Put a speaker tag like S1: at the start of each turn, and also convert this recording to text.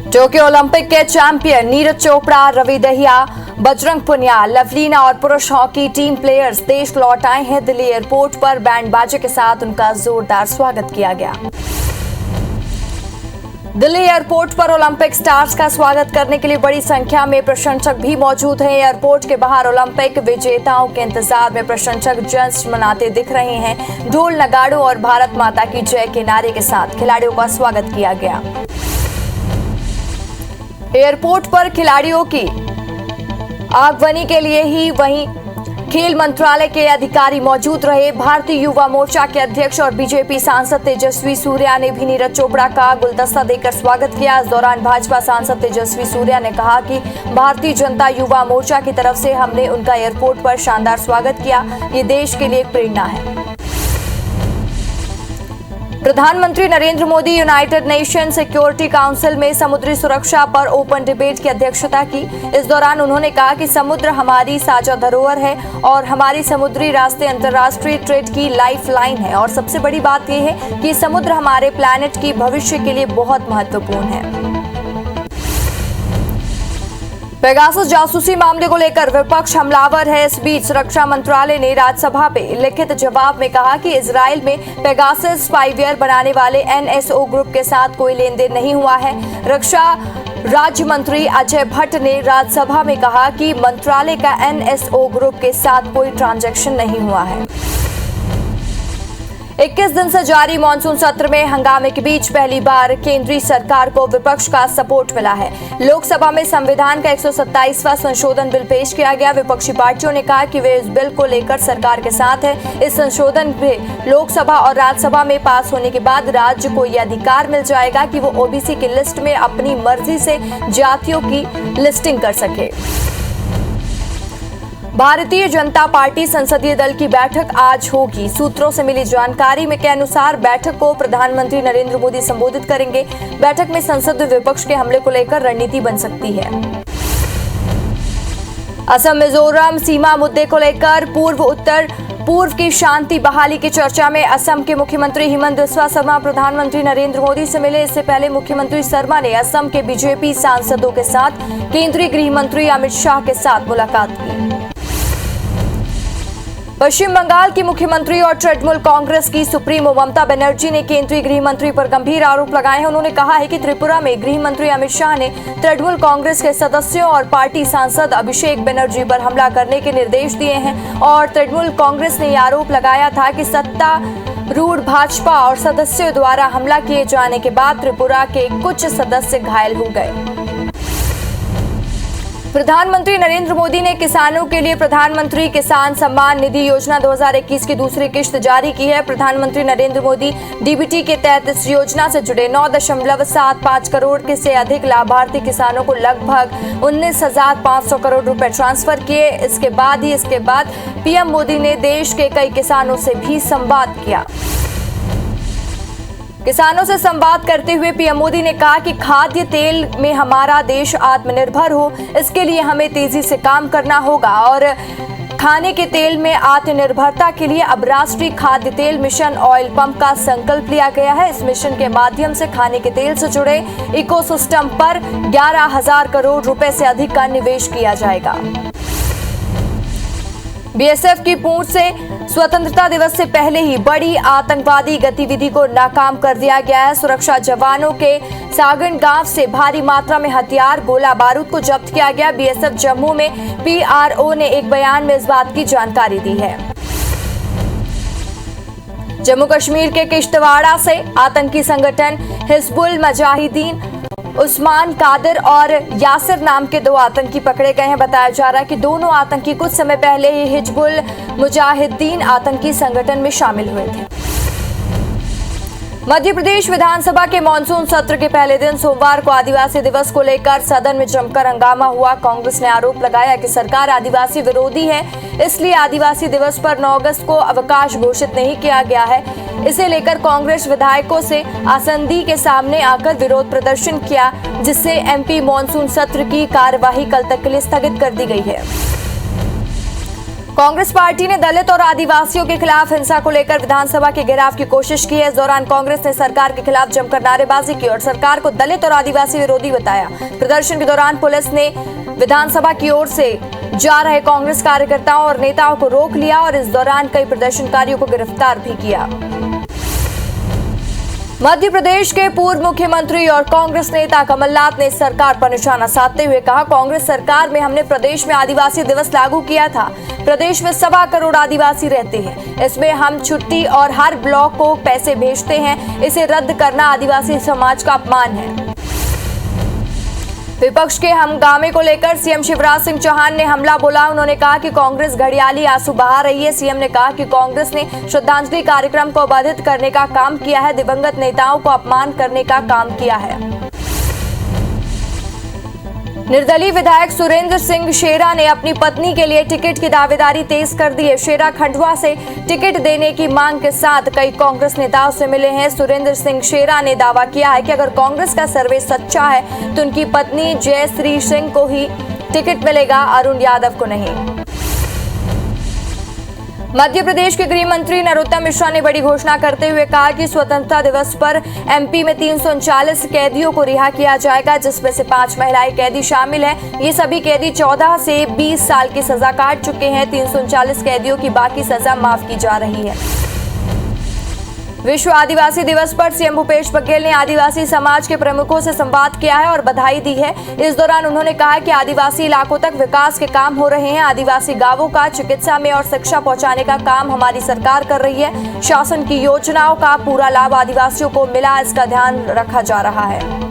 S1: Tokyo Olympic के champion Neeraj Chopra, Ravi Dahiya, Bajrang Punia, Lovlina और पुरुष हॉकी टीम प्लेयर्स देश लौट आए हैं। दिल्ली एयरपोर्ट पर बैंड बाजे के साथ उनका जोरदार स्वागत किया गया। दिल्ली एयरपोर्ट पर ओलंपिक स्टार्स का स्वागत करने के लिए बड़ी संख्या में प्रशंसक भी मौजूद हैं। एयरपोर्ट के बाहर ओलंपिक विजेताओं के इंतजार में प्रशंसक जश्न मनाते दिख रहे हैं। ढोल, नगाड़ों और भारत माता की जय के नारे के साथ खिलाड़ियों का स्वागत किया गया। एयरपोर्ट पर खिलाड़ियों की आगवानी के लिए ही वहीं खेल मंत्रालय के अधिकारी मौजूद रहे। भारतीय युवा मोर्चा के अध्यक्ष और बीजेपी सांसद तेजस्वी सूर्या ने भी नीरज चोपड़ा का गुलदस्ता देकर स्वागत किया। इस दौरान भाजपा सांसद तेजस्वी सूर्या ने कहा कि भारतीय जनता युवा मोर्चा की तरफ से हमने उनका एयरपोर्ट पर शानदार स्वागत किया। ये देश के लिए एक प्रेरणा है। प्रधानमंत्री Narendra Modi United nation security council में समुद्री सुरक्षा पर ओपन डिबेट की अध्यक्षता की। इस दौरान उन्होंने कहा कि समुद्र हमारी साझा धरोहर है और हमारी समुद्री रास्ते अंतर्राष्ट्रीय ट्रेड की लाइफ लाइन है और सबसे बड़ी बात यह है कि समुद्र हमारे प्लैनेट की भविष्य के लिए बहुत महत्वपूर्ण है। पेगासस जासूसी मामले को लेकर विपक्ष हमलावर है। इस बीच रक्षा मंत्रालय ने राज्यसभा पे लिखित जवाब में कहा कि इजरायल में पेगासस स्पाईवेयर बनाने वाले NSO ग्रुप के साथ कोई लेन देन नहीं हुआ है। रक्षा राज्य मंत्री अजय भट्ट ने राज्यसभा में कहा कि मंत्रालय का NSO ग्रुप के साथ कोई ट्रांजैक्शन नहीं हुआ है। 21 दिन से जारी मानसून सत्र में हंगामे के बीच पहली बार केंद्रीय सरकार को विपक्ष का सपोर्ट मिला है। लोकसभा में संविधान का 127वां संशोधन बिल पेश किया गया। विपक्षी पार्टियों ने कहा कि वे इस बिल को लेकर सरकार के साथ है। इस संशोधन भी लोकसभा और राज्यसभा में पास होने के बाद राज्य को यह अधिकार मिल जाएगा कि वो ओबीसी की लिस्ट में अपनी मर्जी से जातियों की लिस्टिंग कर सके। भारतीय जनता पार्टी संसदीय दल की बैठक आज होगी। सूत्रों से मिली जानकारी में के अनुसार बैठक को प्रधानमंत्री नरेंद्र मोदी संबोधित करेंगे। बैठक में संसद में विपक्ष के हमले को लेकर रणनीति बन सकती है। असम मिजोरम सीमा मुद्दे को लेकर पूर्व की शांति बहाली की चर्चा में असम के मुख्यमंत्री हिमंत बिस्वा शर्मा प्रधानमंत्री नरेंद्र मोदी से मिले। इससे पहले मुख्यमंत्री शर्मा ने असम के बीजेपी सांसदों के साथ केंद्रीय गृह मंत्री अमित शाह के साथ मुलाकात की। पश्चिम बंगाल की मुख्यमंत्री और तृणमूल कांग्रेस की सुप्रीमो ममता बनर्जी ने केंद्रीय गृह मंत्री पर गंभीर आरोप लगाए हैं। उन्होंने कहा है कि त्रिपुरा में गृह मंत्री अमित शाह ने तृणमूल कांग्रेस के सदस्यों और पार्टी सांसद अभिषेक बनर्जी पर हमला करने के निर्देश दिए हैं और तृणमूल कांग्रेस ने यह आरोप लगाया था कि सत्तारूढ़ भाजपा और सदस्यों द्वारा हमला किए जाने के बाद त्रिपुरा के कुछ सदस्य घायल हो गए। प्रधानमंत्री नरेंद्र मोदी ने किसानों के लिए प्रधानमंत्री किसान सम्मान निधि योजना 2021 की दूसरी किश्त जारी की है। प्रधानमंत्री नरेंद्र मोदी डीबीटी के तहत इस योजना से जुड़े 9.75 करोड़ से अधिक लाभार्थी किसानों को लगभग 19,500 करोड़ रुपए ट्रांसफर किए। इसके बाद पीएम मोदी ने देश के कई किसानों से भी संवाद किया। किसानों से संवाद करते हुए पीएम मोदी ने कहा कि खाद्य तेल में हमारा देश आत्मनिर्भर हो, इसके लिए हमें तेजी से काम करना होगा और खाने के तेल में आत्मनिर्भरता के लिए अब राष्ट्रीय खाद्य तेल मिशन ऑयल पंप का संकल्प लिया गया है। इस मिशन के माध्यम से खाने के तेल से जुड़े इकोसिस्टम पर 11,000 करोड़ रुपए से अधिक का निवेश किया जाएगा। बीएसएफ की पूंछ से स्वतंत्रता दिवस से पहले ही बड़ी आतंकवादी गतिविधि को नाकाम कर दिया गया है। सुरक्षा जवानों के सागण गांव से भारी मात्रा में हथियार, गोला बारूद को जब्त किया गया। बीएसएफ जम्मू में PRO ने एक बयान में इस बात की जानकारी दी है। जम्मू कश्मीर के किश्तवाड़ा से आतंकी संगठन हिजबुल मुजाहिदीन उस्मान कादिर और यासिर नाम के 2 आतंकी पकड़े गए हैं। बताया जा रहा है कि दोनों आतंकी कुछ समय पहले ही हिजबुल मुजाहिदीन आतंकी संगठन में शामिल हुए थे। मध्य प्रदेश विधानसभा के मानसून सत्र के पहले दिन सोमवार को आदिवासी दिवस को लेकर सदन में जमकर हंगामा हुआ। कांग्रेस ने आरोप लगाया कि सरकार आदिवासी विरोधी है, इसलिए आदिवासी दिवस पर 9 अगस्त को अवकाश घोषित नहीं किया गया है। इसे लेकर कांग्रेस विधायकों से आसंदी के सामने आकर विरोध प्रदर्शन किया, जिससे एमपी मानसून सत्र की कार्यवाही कल तक के लिए स्थगित कर दी गई है। कांग्रेस पार्टी ने दलित और आदिवासियों के खिलाफ हिंसा को लेकर विधानसभा के घेराव की कोशिश की है। इस दौरान कांग्रेस ने सरकार के खिलाफ जमकर नारेबाजी की और सरकार को दलित और आदिवासी विरोधी बताया। प्रदर्शन के दौरान पुलिस ने विधानसभा की ओर से जा रहे कांग्रेस कार्यकर्ताओं और नेताओं को रोक लिया और इस दौरान कई प्रदर्शनकारियों को गिरफ्तार भी किया। मध्य प्रदेश के पूर्व मुख्यमंत्री और कांग्रेस नेता कमलनाथ ने सरकार पर निशाना साधते हुए कहा, कांग्रेस सरकार में हमने प्रदेश में आदिवासी दिवस लागू किया था। प्रदेश में 1.25 करोड़ आदिवासी रहते हैं। इसमें हम छुट्टी और हर ब्लॉक को पैसे भेजते हैं। इसे रद्द करना आदिवासी समाज का अपमान है। विपक्ष के हंगामे को लेकर सीएम शिवराज सिंह चौहान ने हमला बोला। उन्होंने कहा कि कांग्रेस घड़ियाली आंसू बहा रही है। सीएम ने कहा कि कांग्रेस ने श्रद्धांजलि कार्यक्रम को बाधित करने का काम किया है, दिवंगत नेताओं को अपमान करने का काम किया है। निर्दलीय विधायक सुरेंद्र सिंह शेरा ने अपनी पत्नी के लिए टिकट की दावेदारी तेज कर दी है। शेरा खंडवा से टिकट देने की मांग के साथ कई कांग्रेस नेताओं से मिले हैं। सुरेंद्र सिंह शेरा ने दावा किया है कि अगर कांग्रेस का सर्वे सच्चा है तो उनकी पत्नी जयश्री सिंह को ही टिकट मिलेगा, अरुण यादव को नहीं। मध्य प्रदेश के गृह मंत्री नरोत्तम मिश्रा ने बड़ी घोषणा करते हुए कहा कि स्वतंत्रता दिवस पर एमपी में 339 कैदियों को रिहा किया जाएगा, जिसमें से 5 महिलाएं कैदी शामिल हैं। ये सभी कैदी 14 से 20 साल की सजा काट चुके हैं। 339 कैदियों की बाकी सजा माफ की जा रही है। विश्व आदिवासी दिवस पर सीएम भूपेश बघेल ने आदिवासी समाज के प्रमुखों से संवाद किया है और बधाई दी है। इस दौरान उन्होंने कहा कि आदिवासी इलाकों तक विकास के काम हो रहे हैं। आदिवासी गांवों का चिकित्सा में और शिक्षा पहुंचाने का काम हमारी सरकार कर रही है। शासन की योजनाओं का पूरा लाभ आदिवासियों को मिला, इसका ध्यान रखा जा रहा है।